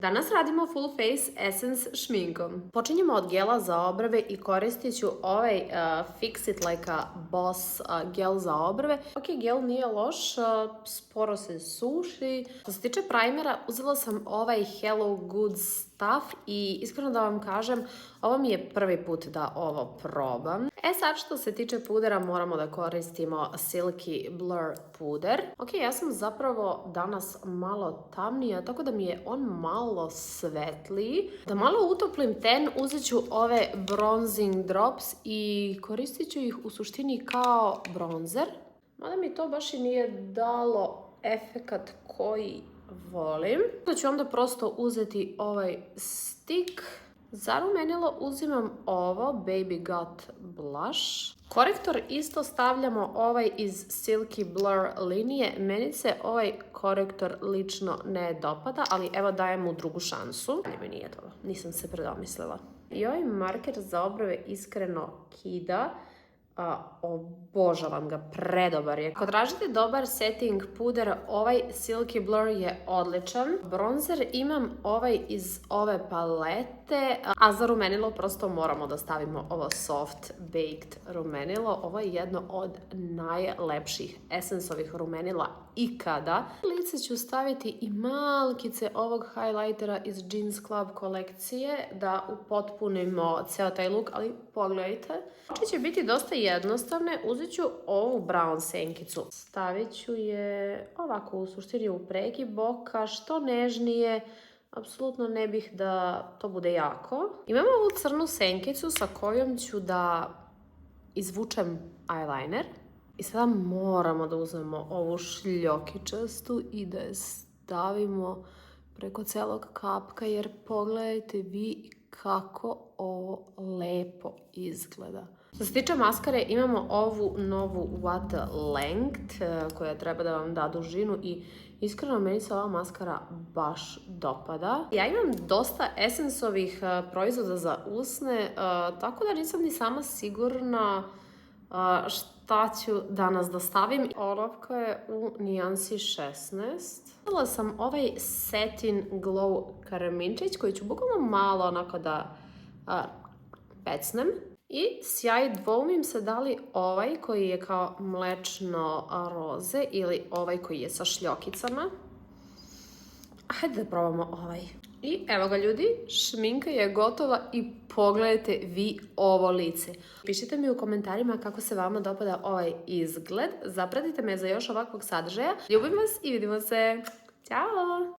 Danas radimo Full Face Essence šminkom. Počinjemo od gela za obrve i koristit ću ovaj Fix It Like a Boss gel za obrve. Ok, gel nije loš, sporo se suši. Što se tiče primera, uzela sam ovaj Hello Good Stuff i iskreno da vam kažem, ovo mi je prvi put da ovo probam. Sad što se tiče pudera, moramo da koristimo Silky Blur puder. Ok, ja sam zapravo danas malo tamnija, tako da mi je on malo svetliji. Da malo utoplim ten, uzet ću ove bronzing drops i koristit ću ih u suštini kao bronzer. Mada mi to baš i nije dalo efekat koji volim. Da ću onda prosto uzeti ovaj stick. Za rumenilo uzimam ovo Baby Got Blush. Korektor isto stavljamo ovaj iz Silky Blur linije. Meni se ovaj korektor lično ne dopada, ali evo dajem mu drugu šansu. Ne, mi nije to, nisam se predomislila. I ovaj marker za obrve iskreno kida. Obožavam ga, predobar je. Ako tražite dobar setting puder, ovaj Silky Blur je odličan. Bronzer imam ovaj iz ove palete, a za rumenilo prosto moramo da stavimo ovo Soft Baked rumenilo. Ovo je jedno od najlepših Essence-ovih rumenila ikada. Lice ću staviti i malkice ovog highlightera iz Jeans Club kolekcije da upotpunimo ceo taj look, ali pogledajte. Oči će biti dosta jednostavne, uzet ću ovu brown senkicu. Stavit ću je ovako u suštini u pregib boka, što nežnije, apsolutno ne bih da to bude jako. Imam ovu crnu senkicu sa kojom ću da izvučem eyeliner. I sada moramo da uzmemo ovu šljokičastu i da je stavimo preko celog kapka, jer pogledajte vi kako ovo lepo izgleda. Što se tiče maskare, imamo ovu novu What Length koja treba da vam da dužinu i iskreno meni se ova maskara baš dopada. Ja imam dosta Essence-ovih proizvoda za usne, tako da nisam ni sama sigurna šta ću danas da stavim. Olovka je u nijansi 16. Stavila sam ovaj Satin Glow karaminčić koji ću bukvalno malo onako da pecnem. I sjaj, dvoumim se da li ovaj koji je kao mlečno roze ili ovaj koji je sa šljokicama. Hajde da probamo ovaj. I evo ga ljudi, šminka je gotova i pogledajte vi ovo lice. Pišite mi u komentarima kako se vama dopada ovaj izgled. Zapratite me za još ovakvog sadržaja. Ljubim vas i vidimo se. Ćao!